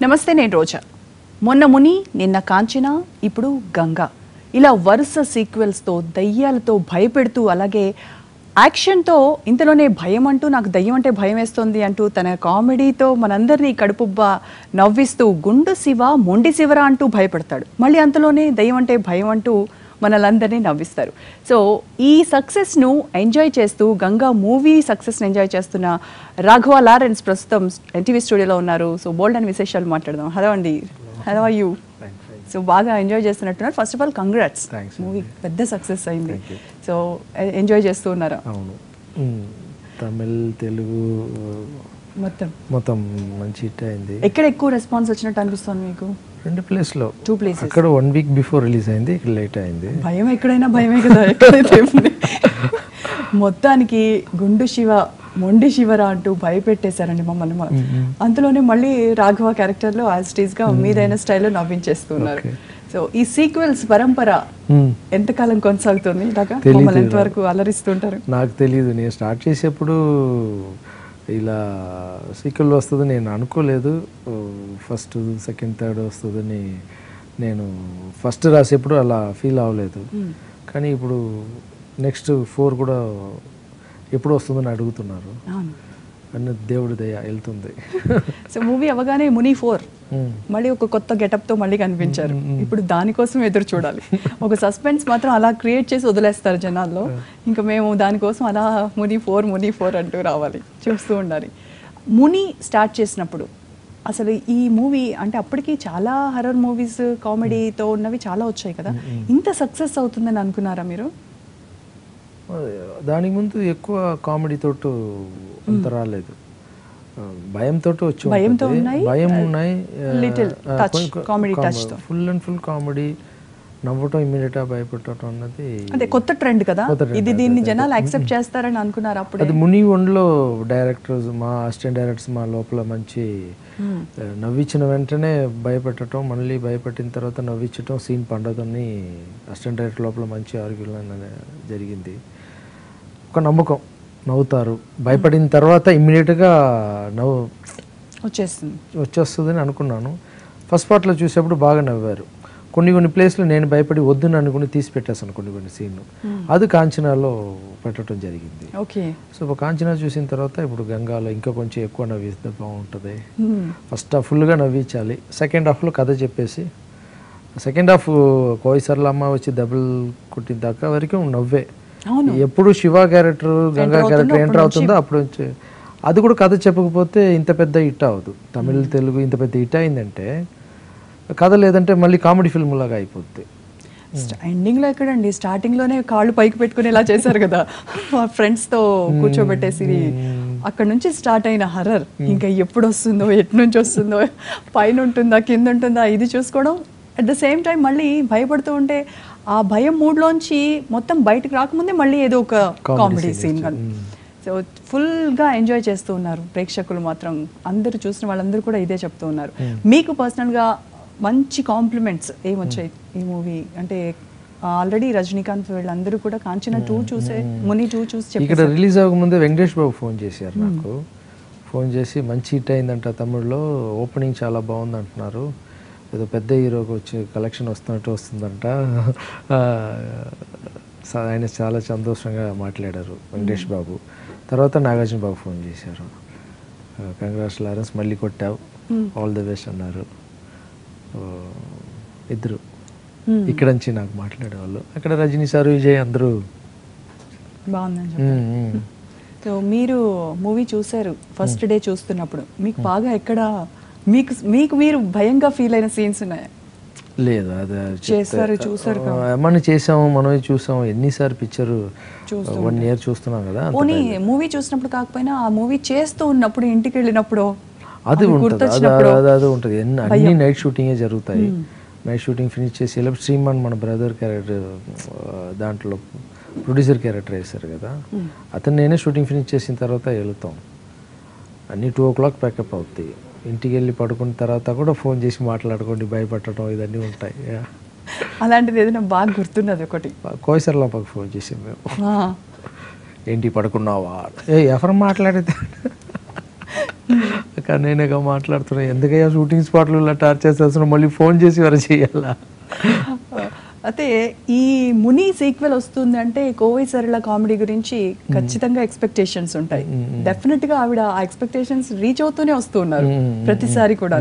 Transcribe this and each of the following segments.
నమస్తే, నేను రోజా. మొన్న ముని, నిన్న కాంచన, ఇప్పుడు గంగా, ఇలా వరుస సీక్వెల్స్తో దయ్యాలతో భయపెడుతూ, అలాగే యాక్షన్తో ఇంతలోనే భయం అంటూ, నాకు దయ్యం అంటే భయం వేస్తుంది అంటూ తన కామెడీతో మనందరినీ కడుపుబ్బా నవ్విస్తూ గుండు శివ మొండి శివరా అంటూ భయపెడతాడు. మళ్ళీ అంతలోనే దయ్యం అంటే భయం అంటూ మనలందరినీ నవ్విస్తారు. సో ఈ సక్సెస్ను ఎంజాయ్ చేస్తూ, గంగా మూవీ సక్సెస్ని ఎంజాయ్ చేస్తున్న రాఘవ లారెన్స్ ప్రస్తుతం ఎన్టీవీ స్టూడియోలో ఉన్నారు. సో బోల్డ్ అని విశేషాలు మాట్లాడదాం. హలో అండి, హలో ఆర్ యూ? సో బాగా ఎంజాయ్ చేస్తున్నట్టున్నారు. First of all congrats, movie పెద్ద సక్సెస్ అయింది. సో ఎంజాయ్ చేస్తూ ఉన్నారా? అవును, తమిళ్ తెలుగు మొత్తం మంచి హిట్ అయింది. ఎక్కడ ఎక్కువ రెస్పాన్స్ వచ్చినట్టు అనిపిస్తుంది మీకు? రెండు ప్లేస్లో. 2 places. అక్కడ 1 week బిఫోర్ రిలీజ్ అయింది, ఇక్కడ లేట్ అయింది. భయం ఎక్కడైనా భయమే కదా, ఎక్కడైతే మొత్తానికి గుండు శివ మొండి శివరా అంటూ భయపెట్టేశారండి మమ్మల్ని. అంతలోనే మళ్ళీ రాఘవ క్యారెక్టర్లో యాజ్ ఇట్ ఈస్ గా మీదైన స్టైల్లో నవ్వించేస్తున్నారు. సో ఈ సీక్వెల్స్ పరంపర ఎంతకాలం కొనసాగుతుంది? ఇలాగా మమ్మల్ని ఎంతవరకు అలరిస్తుంటారు? నాకు తెలియదు. నేను స్టార్ట్ చేసేప్పుడు ఇలా సీక్వెల్ వస్తుంది నేను అనుకోలేదు. ఫస్ట్ సెకండ్ థర్డ్ వస్తుందని నేను ఫస్ట్ రాసేప్పుడు అలా ఫీల్ అవ్వలేదు. కానీ ఇప్పుడు నెక్స్ట్ 4 కూడా ఎప్పుడు వస్తుందని అడుగుతున్నారు. అన్న దేవుడి దయ వెళ్తుంది. సో మూవీ అవగానే ముని 4 మళ్ళీ ఒక కొత్త గెటప్తో మళ్ళీ కనిపించారు. ఇప్పుడు దానికోసం ఎదురు చూడాలి. ఒక సస్పెన్స్ మాత్రం అలా క్రియేట్ చేసి వదిలేస్తారు జనాల్లో. ఇంకా మేము దానికోసం అలా ముని 4 అంటూ రావాలి, చూస్తూ ఉండాలి. ముని స్టార్ట్ చేసినప్పుడు అసలు ఈ మూవీ అంటే అప్పటికి చాలా హర్రర్ మూవీస్ కామెడీతో ఉన్నవి చాలా వచ్చాయి కదా, ఇంత సక్సెస్ అవుతుందని అనుకున్నారా మీరు? దానికి ముందు ఎక్కువ కామెడీతో అంత రాలేదు, భయంతో వచ్చి భయం ఉన్నాయి. ఫుల్ అండ్ ఫుల్ కామెడీ, నవ్వటం ఇమ్మీడియట్గా భయపెట్టడం అన్నది అంటే కొత్త ట్రెండ్ కదా. ఇది దీన్ని జనాలు యాక్సెప్ట్ చేస్తారని అనుకున్నారు అప్పుడు. అది ముని 1లో డైరెక్టర్స్, మా అసిస్టెంట్ డైరెక్టర్స్ మా లోపల మంచి నవ్వించిన వెంటనే భయపెట్టడం, మళ్ళీ భయపెట్టిన తర్వాత నవ్వించటం, సీన్ పండదని అసిస్టెంట్ డైరెక్టర్ లోపల మంచి ఆర్గ్యుమెంట్ జరిగింది. ఒక నమ్మకం, నవ్వుతారు. భయపడిన తర్వాత ఇమ్మీడియట్గా నవ్వు వచ్చేస్తుందని అనుకున్నాను. ఫస్ట్ పార్ట్లో చూసేప్పుడు బాగా నవ్వారు. కొన్ని ప్లేస్లో నేను భయపడి వద్దుని అనుకుని తీసి పెట్టేసాను కొన్ని సీన్లు. అది కాంచనాలో పెట్టడం జరిగింది. సో కాంచనా చూసిన తర్వాత ఇప్పుడు గంగాలో ఇంకా కొంచెం ఎక్కువ నవ్విస్తే బాగుంటుంది. ఫస్ట్ హాఫ్ ఫుల్గా నవ్వించాలి, సెకండ్ హాఫ్లో కథ చెప్పేసి, సెకండ్ హాఫ్ కోయిసర్లమ్మ వచ్చి దెబ్బలు కొట్టిన దాకా వరకు నవ్వే. ఎప్పుడు Shiva character Ganga character enter అవుతుందో అప్పుడు అది కూడా కథ చెప్పకపోతే ఇంత పెద్ద హిట్ అవ్వదు. తమిళ్ తెలుగు ఇంత పెద్ద హిట్ అయిందంటే కథ లేదంటే మళ్ళీ కామెడీ ఫిల్మ్ లాగా అయిపోద్ది. ఎండింగ్లో ఎక్కడండి, స్టార్టింగ్లోనే కాళ్ళు పైకి పెట్టుకుని ఇలా చేశారు కదా ఫ్రెండ్స్తో కూర్చోబెట్టేసి. అక్కడ నుంచి స్టార్ట్ అయిన హర్రర్ ఇంకా ఎప్పుడు వస్తుందో, ఎటు నుంచి వస్తుందో, పైన ఉంటుందా కింద ఉంటుందా ఇది చూసుకోవడం, అట్ ద సేమ్ టైం మళ్ళీ భయపడుతూ ఉంటే ఆ భయం మూడ్లోంచి మొత్తం బయటకు రాకముందే మళ్ళీ ఏదో ఒక కామెడీ సీన్ కానీ. సో ఫుల్గా ఎంజాయ్ చేస్తూ ఉన్నారు ప్రేక్షకులు మాత్రం. అందరూ చూసిన వాళ్ళందరూ కూడా ఇదే చెప్తూ ఉన్నారు. మీకు పర్సనల్గా మంచి కాంప్లిమెంట్స్ ఏమొచ్చాయి ఈ మూవీ అంటే? ఆల్రెడీ రజనీకాంత్ వీళ్ళందరూ కూడా కాంచన 2 చూసే, ముని 2 చూసి ఇక్కడ రిలీజ్ అవ్వకముందే వెంకటేష్ బాబు ఫోన్ చేశారు నాకు. ఫోన్ చేసి మంచి హిట్ అయిందంట తమిళ్లో, ఓపెనింగ్ చాలా బాగుంది అంటున్నారు, ఏదో పెద్ద హీరోకి వచ్చి కలెక్షన్ వస్తుందంట. ఆయన చాలా సంతోషంగా మాట్లాడారు వెంకటేష్ బాబు. తర్వాత నాగార్జున బాబు ఫోన్ చేశారు, కంగ్రాట్స్ లారెన్స్, మళ్ళీ కొట్టావు, ఆల్ ది బెస్ట్ అన్నారు. ఇద్దరు ఇక్కడ నుంచి నాకు మాట్లాడేవాళ్ళు. అక్కడ రజనీ సార్, విజయ్ అందరూ బాగుందని చెప్పారు. సో మీరు మూవీ చూసారు, ఫస్ట్ డే చూస్తున్నప్పుడు మీకు బాగా ఎక్కడ మీకు మీరు భయంగా ఫీల్ అయిన సీన్స్ ఉన్నాయా? లేదు, అది చూసారు మనం చేసాము, మనమే చూసాము. ఎన్నిసార్లు పిక్చర్ 1 year చూస్తున్నాం కదా. పోనీ మూవీ చూసినప్పుడు కాకపోయినా ఆ మూవీ చేస్తూ ఉన్నప్పుడు, ఇంటికి వెళ్ళినప్పుడు అది ఉంటుంది. అన్ని నైట్ షూటింగే జరుగుతాయి. నైట్ షూటింగ్ ఫినిష్ చేసి శ్రీమాన్ మన బ్రదర్ క్యారెక్టర్ దాంట్లో ప్రొడ్యూసర్ క్యారెక్టర్ వేశారు కదా, అతను నేనే షూటింగ్ ఫినిష్ చేసిన తర్వాత వెళుతాం. అన్నీ 2 o'clock ప్యాకప్ అవుతాయి. ఇంటికి వెళ్ళి పడుకున్న తర్వాత కూడా ఫోన్ చేసి మాట్లాడుకోండి, భయపడటం ఇవన్నీ ఉంటాయి. అలాంటిది ఏదైనా బాగా గుర్తున్నది ఒకటి? కోయిసర్లమ్మకి ఫోన్ చేసాం మేము, ఏంటి పడుకున్నావా, ఎవరు మాట్లాడితే కానీ నేనేగా మాట్లాడుతున్నా, ఎందుకయ్యా షూటింగ్ స్పాట్లో ఇలా టార్చర్ చేస్తున్నా, మళ్ళీ ఫోన్ చేసి వరకు చేయాలా. అయితే ఈ ముని సీక్వెల్ వస్తుంది అంటే కోవై సరళ కామెడీ గురించి ఖచ్చితంగా ఎక్స్పెక్టేషన్స్ ఉంటాయి. డెఫినెట్ గా ఆవిడ ఆ ఎక్స్పెక్టేషన్స్ రీచ్ అవుతూనే వస్తూ ఉన్నారు ప్రతిసారి కూడా.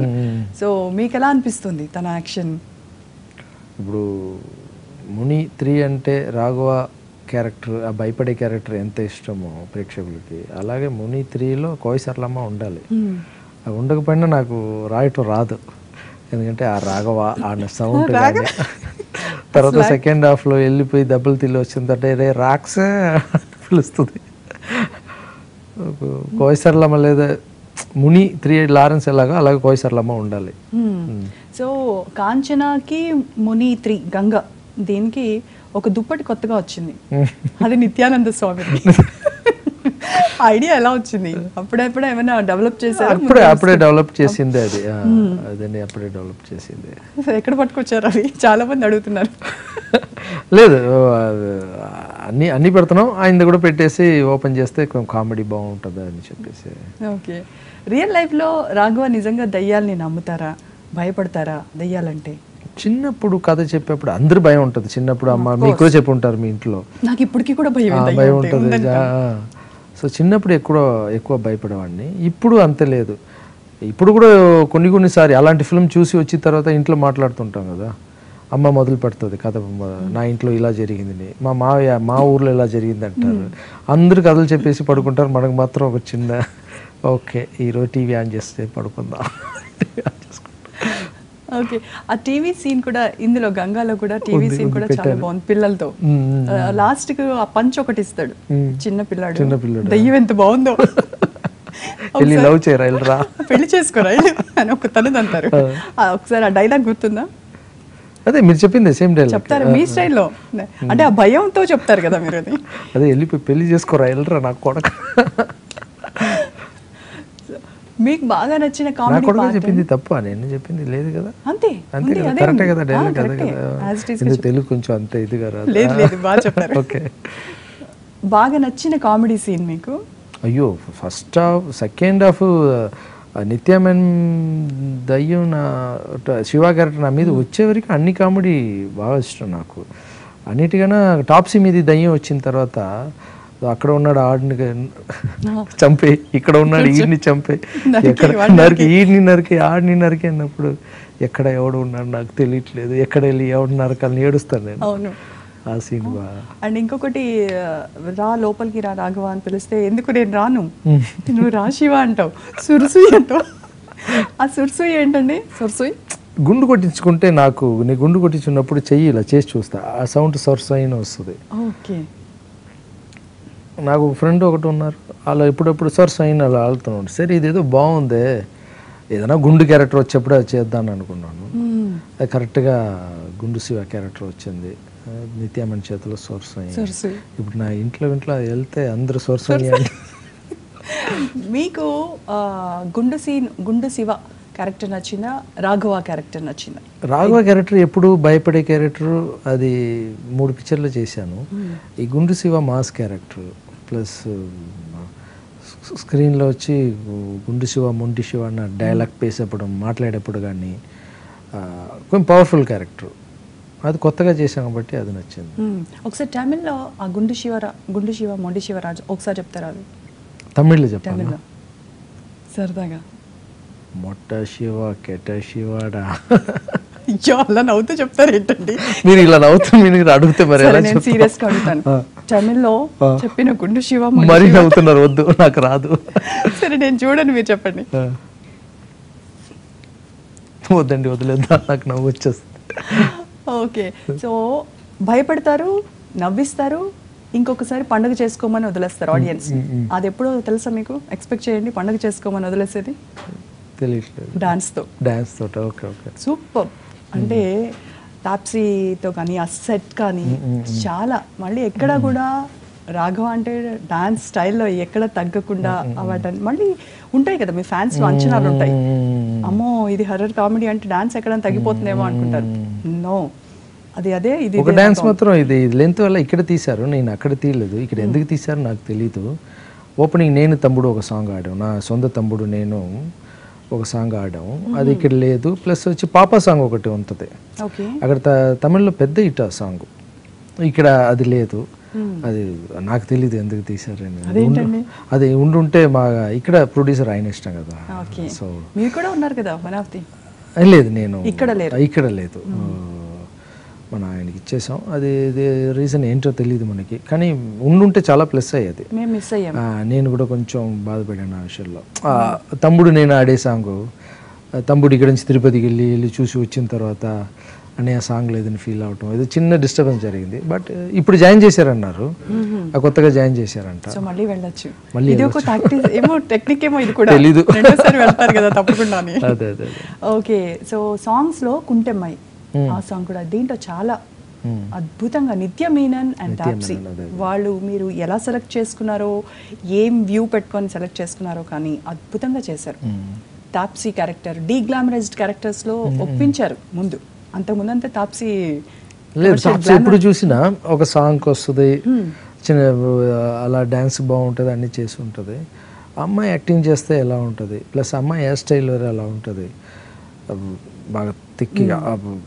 సో మీకు ఎలా అనిపిస్తుంది తన యాక్షన్? ఇప్పుడు ముని 3 అంటే రాఘవ క్యారెక్టర్, ఆ భయపడే క్యారెక్టర్ ఎంత ఇష్టమో ప్రేక్షకులకి, అలాగే ముని 3లో కోవై సరళమ్మ ఉండాలి. అది ఉండకపోయినా నాకు రాయటం రాదు, ఎందుకంటే ఆ రాఘవ ఆ సౌండ్ కానీ తర్వాత సెకండ్ హాఫ్లో వెళ్ళిపోయి దెబ్బలు తిల్లి వచ్చిన తర్వాత రే రాక్సే పిలుస్తుంది. కోవై సరళమ్మ లేదా ముని 3 లారెన్స్ ఎలాగో అలాగే కోవై సరళమ్మ ఉండాలి. సో కాంచనాకి ముని 3 గంగ, దీనికి ఒక దుప్పటి కొత్తగా వచ్చింది, అది నిత్యానంద స్వామి. ఐడియా ఎలా వచ్చింది? అప్పుడెప్పుడే ఏమైనా డెవలప్ చేశారు? అప్పుడే డెవలప్ చేసింది అది, అదండి అప్పుడే డెవలప్ చేసింది. ఎక్కడ పట్టుకొచ్చారు అది? చాలా మంది అడుగుతున్నారు. లేదు, అన్ని పెడుతున్నాం, ఆయన కూడా పెట్టేసి ఓపెన్ చేస్తే కామెడీ బాగుంటుంది అని చెప్పేసి. ఓకే. రియల్ లైఫ్లో రాఘవ నిజంగా దయ్యాల్ని నమ్ముతారా, భయపడతారా దయ్యాలంటే? చిన్నప్పుడు కథ చెప్పేప్పుడు అందరూ భయం ఉంటుంది. చిన్నప్పుడు అమ్మ మీకు కూడా చెప్పి ఉంటారు మీ ఇంట్లో, నాకు ఇప్పటికీ కూడా భయం ఉంటుంది. సో చిన్నప్పుడు ఎక్కువ భయపడేవాడిని. ఇప్పుడు అంతే లేదు. ఇప్పుడు కూడా కొన్నిసారి అలాంటి ఫిల్మ్ చూసి వచ్చిన తర్వాత ఇంట్లో మాట్లాడుతుంటాం కదా, అమ్మ మొదలు పెడుతుంది కథ, నా ఇంట్లో ఇలా జరిగింది, మా ఊర్లో ఇలా జరిగింది అంటారు. అందరు కథలు చెప్పేసి పడుకుంటారు, మనకు మాత్రం ఒక చిన్న ఓకే ఈరోజు టీవీ ఆన్ చేస్తే పడుకుందాం. ఓకే. ఆ టీవీ సీన్ కూడా ఇందులో గంగాలో కూడా టీవీ సీన్ కూడా చాలా బాగుంది పిల్లలతో. లాస్ట్ కు ఆ పంచ్ ఒకటి ఇస్తాడు చిన్న పిల్లాడు, దయ్యం ఎంత బాగుందో. పెళ్లి చేసుకోరా అని ఒక తనది అంటారు. ఒకసారి ఆ డైలాగ్ గుర్తుందా? అదే మీరు చెప్పింది సేమ్ డైలాగ్ చెప్తారు మీ స్టైల్లో, అంటే ఆ భయంతో చెప్తారు కదా మీరు. అది అదే వెళ్ళిపోయి పెళ్లి చేసుకోరా వెళ్ళరా నాకు కొడక. మీకు బాగా నచ్చిన కామెడీ చెప్పింది తప్ప నేను చెప్పింది లేదు కదా. అంతే అంతే కరెక్టే కదా డైలాగ్ అదే కదా. తెలుగు కొంచెం అంతే ఇది కదా. లేదు బాగా చెప్పారు. ఓకే. బాగా నచ్చిన కామెడీ సీన్ మీకు? అయ్యో ఫస్ట్ హాఫ్, సెకండ్ హాఫ్ నిత్యమన్ దయ్యం నా శివ క్యారెక్టర్ నా మీద వచ్చేవరకు అన్ని కామెడీ బాగా ఇష్టం నాకు. అన్నిటికన్నా టాప్సీ మీద దయ్యం వచ్చిన తర్వాత అక్కడ ఉన్నాడు ఆడిని చంపే, ఇక్కడ ఉన్నాడు ఈడిని చంపే, ఎక్కడ నరికి ఈడిని నరికి ఆడిని నరికి అన్నప్పుడు ఎక్కడ ఎవడు ఉన్నాడు నాకు తెలియట్లేదు, ఎక్కడ వెళ్ళి ఎవడు నరకాలని ఏడుస్తాను నేను. అవును ఆ సీన్ బాగా. అండ్ ఇంకొకటి రా లోపలికి రా రాఘవ అని పిలిస్తే ఎందుకు నేను రాను, నువ్వు రా శివ అంటావు, సుర్సుయ్ అంటావు. ఆ సుర్సుయ్ ఏంటండి? సుర్సుయ్ గుండు కొట్టించుకుంటే నాకు, నీ గుండు కొట్టించున్నప్పుడు చెయ్యి ఇలా చేసి చూస్తా, ఆ సౌండ్ సొర్సుయ్ అని వస్తుంది. ఓకే. నాకు ఫ్రెండ్ ఒకటి ఉన్నారు, అలా ఎప్పుడప్పుడు సొర్సుయ్ అలా ఆడుతున్నాడు. సరే ఇదేదో బాగుంది, ఏదైనా గుండు క్యారెక్టర్ వచ్చేప్పుడు అది చేద్దాను అనుకున్నాను. అది కరెక్ట్గా గుండు శివ క్యారెక్టర్ వచ్చింది, నిత్యామన్ చేతిలో సొర్సుయ్. ఇప్పుడు నా ఇంట్లో వెళ్తే అందరూ సొర్సుయ్. మీకు గుండు శివ క్యారెక్టర్ నచ్చిందా, రాఘవ క్యారెక్టర్ నచ్చిందా? రాఘవ క్యారెక్టర్ ఎప్పుడు భయపడే క్యారెక్టర్, అది 3 పిక్చర్లు చేశాను. ఈ గుండు శివ మాస్ క్యారెక్టర్ ప్లస్ స్క్రీన్లో వచ్చి గుండు శివ మొండి శివ అన్న డైలాగ్ పేసేప్పుడు మాట్లాడేప్పుడు కానీ కొంచెం పవర్ఫుల్ క్యారెక్టర్, అది కొత్తగా చేశాం కాబట్టి అది నచ్చింది. ఒకసారి తమిళ్లో ఆ గుండు శివ మొండి శివరాజు ఒకసారి చెప్తారా? అది తమిళ్లో చెప్తాను సరదాగా. మొట్ట శివ కెట శివాడా. అయ్యో అలా నవ్వుతూ చెప్తారు ఏంటండి మీరు? ఇలా నవ్వుతూ మీరు అడిగితే మరి నేను సీరియస్ గా అడుగుతాను. తమిళ్లో చెప్పిన గుండు శివ మరి నవ్వుతున్నారు, వద్దు నాకు రాదు. సరే నేను చూడండి, మీరు చెప్పండి. వద్దండి వదిలేద్దా, నాకు నవ్వు వచ్చేస్తుంది. ఓకే. సో భయపడతారు, నవ్విస్తారు, ఇంకొకసారి పండుగ చేసుకోమని వదిలేస్తారు ఆడియన్స్. అది ఎప్పుడో తెలుసా మీకు? ఎక్స్పెక్ట్ చేయండి పండుగ చేసుకోమని వదిలేసేది. తెలియట్లేదు. డాన్స్ తో. Okay okay. సూపర్. అంటే టాప్సీతో కానీ ఆ సెట్ కానీ చాలా, మళ్ళీ ఎక్కడ కూడా రాఘవ అంటే డాన్స్ స్టైల్లో ఎక్కడ తగ్గకుండా వాటని మళ్ళీ ఉంటాయి కదా మీ ఫ్యాన్స్ లో అంచనాలు ఉంటాయి. అమ్మో ఇది హర్రర్ కామెడీ అంటే డాన్స్ ఎక్కడ తగ్గిపోతుందేమో అనుకుంటారు. నో, అది అదే. ఇది ఒక డాన్స్ మాత్రం ఇది లెంత్ వల్ల ఇక్కడ తీశారు, నేను అక్కడ తీయలేదు. ఇక్కడ ఎందుకు తీశారు నాకు తెలీదు. ఓపెనింగ్ నేను తమ్ముడు ఒక సాంగ్ ఆడాను, నా సొంత తమ్ముడు నేను. ఒక సాంగ్ ఆడాము, అది ఇక్కడ లేదు. ప్లస్ వచ్చి పాపా సాంగ్ ఒకటి ఉంటుంది, ఓకే అక్కడ తమిళ్లో పెద్ద హిట్ ఆ సాంగ్, ఇక్కడ అది లేదు. అది నాకు తెలియదు ఎందుకు తీసారని. అది ఉండుంటే మా ఇక్కడ ప్రొడ్యూసర్ ఆయన ఇష్టం కదా. సో మీరు కూడా ఉన్నారు కదా వన్ ఆఫ్ ది. లేదు, నేను ఇక్కడ లేదు, మన ఆయనకి ఇచ్చేసాం. అది రీజన్ ఏంటో తెలియదు మనకి, కానీ ఉండుంటే చాలా ప్లస్ అయ్యేది. నేను కూడా కొంచెం బాధపడాను ఆ విషయంలో. తమ్ముడు నేను ఆడే సాంగ్, తమ్ముడు ఇక్కడ నుంచి తిరుపతికి వెళ్ళి చూసి వచ్చిన తర్వాత అనే ఆ సాంగ్ లేదని ఫీల్ అవటం, ఇది చిన్న డిస్టర్బెన్స్ జరిగింది. బట్ ఇప్పుడు జాయిన్ చేశారన్నారు, కొత్తగా జాయిన్ చేశారంట. మళ్ళీ వెళ్ళొచ్చు, మళ్ళీ టెక్నిక్ ఏమో ఇది కూడా తెలీదు, వెళ్తారు కదా తప్పకుండా. ఓకే, సో సాంగ్స్ లో కుంటెమ్మాయి ఆ సాంగ్ కూడా దీంట్లో చాలా అద్భుతంగా నిత్య మీనన్ అండ్ తాప్సీ వాళ్ళు మీరు ఎలా సెలెక్ట్ చేసుకున్నారో, ఏం వ్యూ పెట్టుకొని సెలెక్ట్ చేసుకున్నారో కానీ అద్భుతంగా చేశారు. తాప్సీ క్యారెక్టర్ డీగ్లామరైజ్డ్ క్యారెక్టర్స్ లో ఒప్పించారు ముందు, అంతకుముందు అంతా తాప్సీ లేదు. తాప్సీ ఎప్పుడు చూసినా ఒక సాంగ్ వస్తుంది, చిన్న అలా డ్యాన్స్ బాగుంటుంది, అన్నీ చేసి ఉంటుంది. అమ్మాయి యాక్టింగ్ చేస్తే ఎలా ఉంటుంది, ప్లస్ అమ్మాయి హెయిర్ స్టైల్ వేరే ఎలా ఉంటుంది, బాగా తిక్కిగా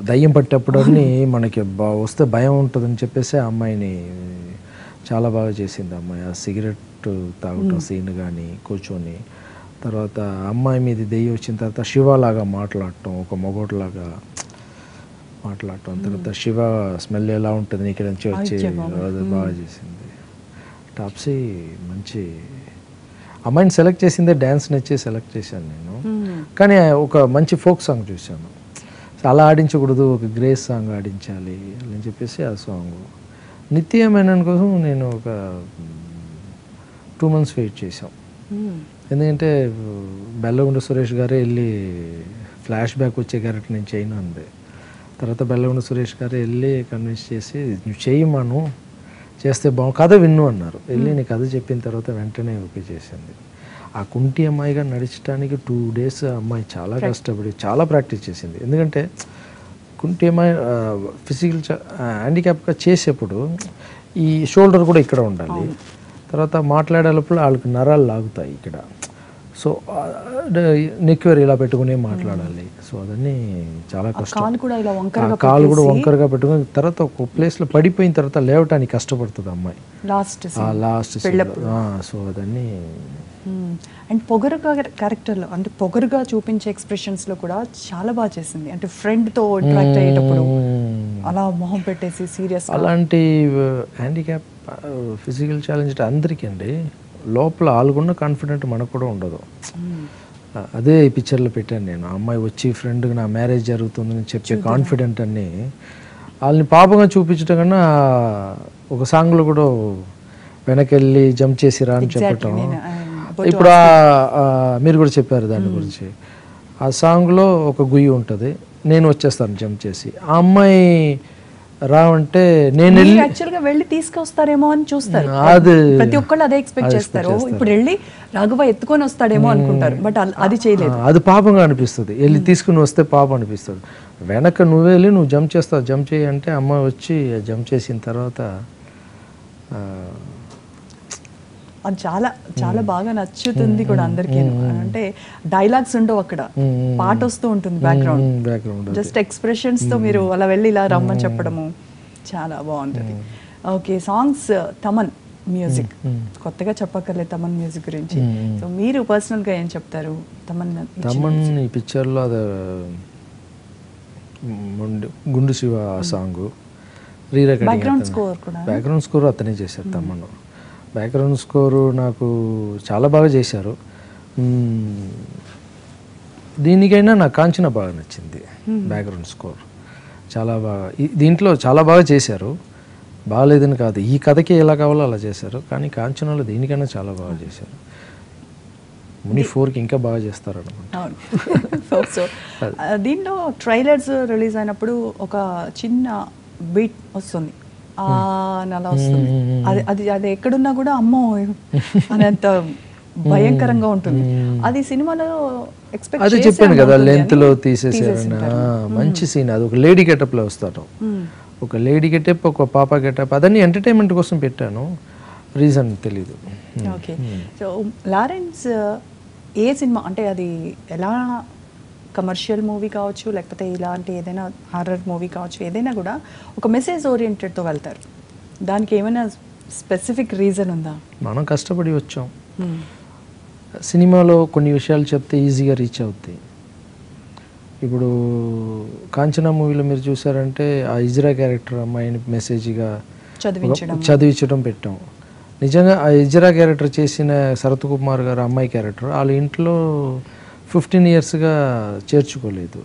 దయ్యం పట్టేప్పుడు అన్నీ మనకి వస్తే భయం ఉంటుందని చెప్పేసి ఆ అమ్మాయిని చాలా బాగా చేసింది. అమ్మాయి ఆ సిగరెట్ తాగటం సీన్ కానీ కూర్చొని, తర్వాత అమ్మాయి మీద దెయ్యం వచ్చిన తర్వాత శివలాగా మాట్లాడటం, ఒక మగోట్లాగా మాట్లాడటం, తర్వాత శివ స్మెల్ ఎలా ఉంటుంది ఇక్కడ నుంచి వచ్చి, అది బాగా చేసింది. టాప్సీ మంచి అమ్మాయిని సెలెక్ట్ చేసిందే డ్యాన్స్ నచ్చి సెలెక్ట్ చేశాను నేను, కానీ ఒక మంచి ఫోక్ సాంగ్ చూశాను, అలా ఆడించకూడదు, ఒక గ్రేస్ సాంగ్ ఆడించాలి అని చెప్పేసి ఆ సాంగ్. నిత్య మీనన్ కోసం నేను ఒక 2 months వెయిట్ చేసాం, ఎందుకంటే బెల్లగుండ సురేష్ గారే వెళ్ళి ఫ్లాష్ బ్యాక్ వచ్చే క్యారెక్టర్ నేను చేయను అంది. తర్వాత బెల్లగుండ సురేష్ గారే వెళ్ళి కన్విన్స్ చేసి నువ్వు చేయమను, చేస్తే కథ విన్ను అన్నారు. వెళ్ళి నీ కథ చెప్పిన తర్వాత వెంటనే ఓకే చేసింది. ఆ కుంటి అమ్మాయిగా నడిచడానికి 2 days అమ్మాయి చాలా కష్టపడి చాలా ప్రాక్టీస్ చేసింది. ఎందుకంటే కుంటి అమ్మాయి ఫిజికల్ హ్యాండిక్యాప్గా చేసేప్పుడు ఈ షోల్డర్ కూడా ఇక్కడ ఉండాలి, తర్వాత మాట్లాడేటప్పుడు వాళ్ళకి నరాలు లాగుతాయి ఇక్కడ, సో నెక్ వేర్ ఇలా పెట్టుకుని మాట్లాడాలి. సో అదన్నీ చాలా కష్టం. కాలు కూడా వంకరగా పెట్టుకుని తర్వాత ఒక ప్లేస్లో పడిపోయిన తర్వాత లేవటానికి కష్టపడుతుంది అమ్మాయి లాస్ట్. సో అదన్నీ. అండ్ పొగరుగా క్యారెక్టర్లో అంటే పొగరుగా చూపించే ఎక్స్ప్రెషన్స్లో కూడా చాలా బాగా చేసింది. అంటే ఫ్రెండ్తో ఇంటరాక్ట్ అయ్యేటప్పుడు అలా మొహం పెట్టేసి సీరియస్. అలాంటి హ్యాండిక్యాప్ ఫిజికల్ ఛాలెంజ్ అందరికీ అండి, లోపల ఆల్గొన్న కాన్ఫిడెంట్ మనకు కూడా ఉండదు. అదే ఈ పిక్చర్లో పెట్టాను నేను. అమ్మాయి వచ్చి ఫ్రెండ్కి నా మ్యారేజ్ జరుగుతుందని చెప్పే కాన్ఫిడెంట్ అన్ని వాళ్ళని పాపంగా చూపించడం కన్నా ఒక సాంగ్లో కూడా వెనకెళ్ళి జంప్ చేసిరా అని చెప్పటం. ఇప్పుడు మీరు కూడా చెప్పారు దాని గురించి. ఆ సాంగ్లో ఒక గుయ్యి ఉంటుంది, నేను వచ్చేస్తాను జంప్ చేసి, ఆ అమ్మాయి రావంటే నేను యాక్చువల్గా వెళ్ళి తీసుకొస్తారేమో అని చూస్తారు, ప్రతి ఒక్కళ్ళు అదే ఎక్స్పెక్ట్ చేస్తారు. ఇప్పుడు వెళ్ళి రాఘవ ఎత్తుకొని వస్తాడేమో అనుకుంటారు, బట్ అది చేయలేదు. అది పాపంగా అనిపిస్తుంది, వెళ్ళి తీసుకుని వస్తే పాపం అనిపిస్తుంది. వెనక నువ్వే వెళ్ళి నువ్వు జంప్ చేస్తావు, జంప్ చేయి అంటే అమ్మాయి వచ్చి జంప్ చేసిన తర్వాత అది చాలా చాలా బాగా నచ్చుతుంది కూడా అందరికీ. అంటే డైలాగ్స్ ఉండవు అక్కడ, పాట వస్తూ ఉంటుంది బ్యాక్గ్రౌండ్, జస్ట్ ఎక్స్ప్రెషన్స్ తో మీరు అలా వెళ్ళి ఇలా రమ్మని చెప్పడము చాలా బాగుంటుంది. ఓకే, సాంగ్స్ తమన్ మ్యూజిక్ కొత్తగా చెప్పక్కర్లేదు తమన్ మ్యూజిక్ గురించి. సో మీరు పర్సనల్ గా ఏం చెప్తారు తమన్ ఈ పిక్చర్లో? అది గుండు శివ సాంగ్ బ్యాక్గ్రౌండ్ స్కోర్ కూడా, బ్యాక్గ్రౌండ్ స్కోర్ అతనే చేశారు తమన్. బ్యాక్గ్రౌండ్ స్కోరు నాకు చాలా బాగా చేశారు. దీనికైనా నాకు కాంచన బాగా నచ్చింది బ్యాక్గ్రౌండ్ స్కోర్, చాలా బాగా. దీంట్లో చాలా బాగా చేశారు, బాగాలేదని కాదు, ఈ కథకి ఎలా కావాలో అలా చేశారు, కానీ కాంచనలో దీనికైనా చాలా బాగా చేశారు. ముని 4కి ఇంకా బాగా చేస్తారు అనుకుంటా. దీంట్లో ట్రైలర్స్ రిలీజ్ అయినప్పుడు ఒక చిన్న బీట్ వస్తుంది, అలా వస్తుంది, అది అది ఎక్కడున్నా కూడా అమ్మో అనంత భయంకరంగా ఉంటుంది. అది సినిమాలో ఎక్స్పెక్ట్ అదే చెప్పాను కదా, లెంత్ లో తీసేసారని. మంచి సీన్ అది. ఒక లేడీ గెటప్ లో వస్తారు, ఒక లేడీ గెటప్, ఒక పాప గెటప్, అదన్నీ ఎంటర్టైన్మెంట్ కోసం పెట్టాను, రీజన్ తెలీదు. ఓకే, సో లారెన్స్ ఏ సినిమా అంటే అది ఎలా కమర్షియల్ మూవీ కావచ్చు, లేకపోతే ఇలాంటి ఏదైనా హారర్ మూవీ కావచ్చు, ఏదైనా కూడా ఒక మెసేజ్ ఓరియంటెడ్తో వెళ్తారు. దానికి ఏమైనా స్పెసిఫిక్ రీజన్ ఉందా? మనం కష్టపడి వచ్చాం. సినిమాలో కొన్ని విషయాలు చెప్తే ఈజీగా రీచ్ అవుతాయి. ఇప్పుడు కాంచనా మూవీలో మీరు చూసారంటే ఆ ఇజ్రా క్యారెక్టర్ అమ్మాయిని మెసేజ్గా చదివించడం పెట్టాం. నిజంగా ఆ ఇజ్రా క్యారెక్టర్ చేసిన శరత్ కుమార్ గారు అమ్మాయి క్యారెక్టర్ వాళ్ళ ఇంట్లో 15 ఇయర్స్గా చేర్చుకోలేదు.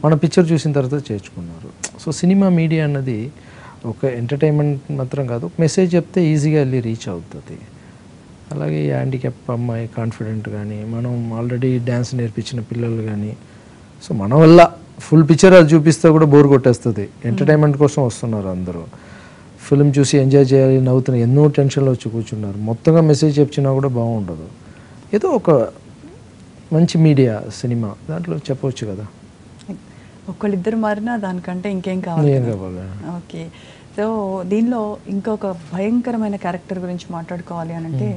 మన పిక్చర్ చూసిన తర్వాత చేర్చుకున్నారు. సో సినిమా మీడియా అన్నది ఒక ఎంటర్టైన్మెంట్ మాత్రం కాదు, మెసేజ్ చెప్తే ఈజీగా వెళ్ళి రీచ్ అవుతుంది. అలాగే ఈ హ్యాండిక్యాప్ అమ్మాయి కాన్ఫిడెంట్ కానీ, మనం ఆల్రెడీ డ్యాన్స్ నేర్పించిన పిల్లలు కానీ, సో మన వల్ల ఫుల్ పిక్చర్ అది చూపిస్తే కూడా బోర్ కొట్టేస్తుంది. ఎంటర్టైన్మెంట్ కోసం వస్తున్నారు అందరూ, ఫిల్మ్ చూసి ఎంజాయ్ చేయాలి, నవ్వుతున్నారు. ఎన్నో టెన్షన్లో వచ్చి కూర్చున్నారు. మొత్తంగా మెసేజ్ చెప్పినా కూడా బాగుండదు. ఏదో ఒక మంచి మీడియా సినిమా దాంట్లో చెప్పవచ్చు కదా. ఒకళ్ళిద్దరు మారినా దానికంటే ఇంకేం కావాలి. ఓకే, సో దీనిలో ఇంకొక భయంకరమైన క్యారెక్టర్ గురించి మాట్లాడుకోవాలి అని అంటే,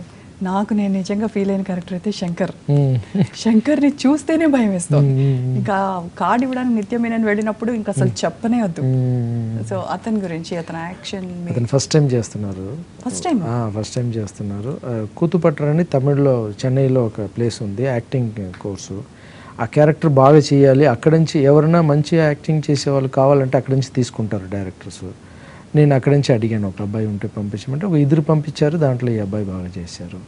నాకు నేను నిజంగా ఫీల్ అయిన క్యారెక్టర్ అయితే శంకర్. శంకర్ని చూస్తేనే భయం వేస్తుంది. ఇంకా కార్డు ఇవ్వడానికి నిత్యమేనని వెళ్ళినప్పుడు ఇంకా అసలు చెప్పనే వద్దు. సో అతని గురించి, అతని యాక్షన్ ఫస్ట్ టైం చేస్తున్నారు. ఫస్ట్ టైం చేస్తున్నారు. కూతుపట్ర అని తమిళ్లో చెన్నైలో ఒక ప్లేస్ ఉంది, యాక్టింగ్ కోర్సు. ఆ క్యారెక్టర్ బాగా చేయాలి, అక్కడి నుంచి ఎవరైనా మంచి యాక్టింగ్ చేసే వాళ్ళు కావాలంటే అక్కడి నుంచి తీసుకుంటారు డైరెక్టర్స్. నేను అక్కడి నుంచి అడిగాను, ఒక అబ్బాయి ఉంటే పంపించమంటే ఒక ఇద్దరు పంపించారు. దాంట్లో ఈ అబ్బాయి బాగా చేశారు.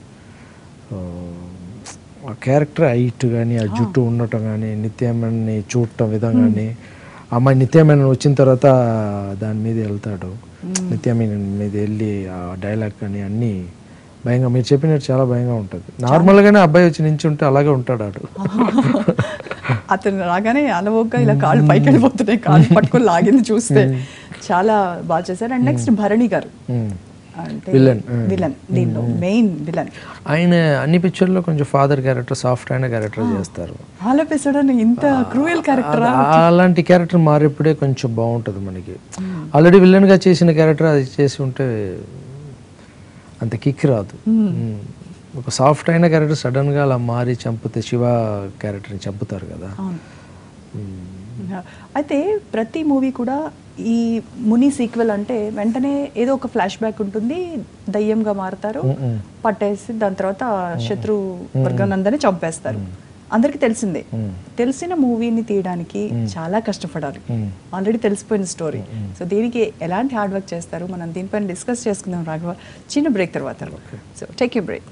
ఆ క్యారెక్టర్ హైట్ కానీ, ఆ జుట్టు ఉండటం కానీ, నిత్యమని చూడటం విధం కానీ, అమ్మాయి నిత్యమని వచ్చిన తర్వాత దాని మీద వెళ్తాడు, నిత్యమని మీద వెళ్ళి ఆ డైలాగ్ కానీ అన్నీ భయంగా, మీరు చెప్పినట్టు చాలా భయంగా ఉంటుంది. నార్మల్గానే అబ్బాయి వచ్చి నించుంటే అలాగే ఉంటాడు ఆడు. అతను రాగానే అలవోగ్గా ఇలా కాళ్ళు పైకి వెళ్ళిపోతున్నాయి, కాళ్ళు పట్టుకొని లాగింది చూస్తే చాలా బాగా చేశారు. అండ్ నెక్స్ట్ భరణి గారు అంటే విలన్, దీనిలో మెయిన్ విలన్. ఆయన అన్ని పిక్చర్లో కొంచెం ఫాదర్ క్యారెక్టర్, సాఫ్ట్ అయిన క్యారెక్టర్ చేస్తారు. ఇంత క్రూయల్ క్యారెక్టర్, అలాంటి క్యారెక్టర్ మారేప్పుడే కొంచెం బాగుంటుంది మనకి. ఆల్రెడీ విలన్గా చేసిన క్యారెక్టర్ అది చేసి ఉంటే అంత కిక్ రాదు. ఒక సాఫ్ట్ అయిన క్యారెక్టర్ సడన్గా అలా మారి చంపితే, శివ క్యారెక్టర్ని చంపుతారు కదా. అయితే ప్రతి మూవీ కూడా ఈ ముని సీక్వెల్ అంటే వెంటనే ఏదో ఒక ఫ్లాష్ బ్యాక్ ఉంటుంది, దయ్యంగా మారుతారు, పట్టేసి దాని తర్వాత శత్రు వర్గానందని చంపేస్తారు. అందరికీ తెలిసిందే. తెలిసిన మూవీని తీయడానికి చాలా కష్టపడాలి, ఆల్రెడీ తెలిసిపోయిన స్టోరీ. సో దీనికి ఎలాంటి హార్డ్ వర్క్ చేస్తారు, మనం దీనిపైన డిస్కస్ చేసుకుందాం రాఘవ. చిన్న బ్రేక్ తర్వాత. So take a break.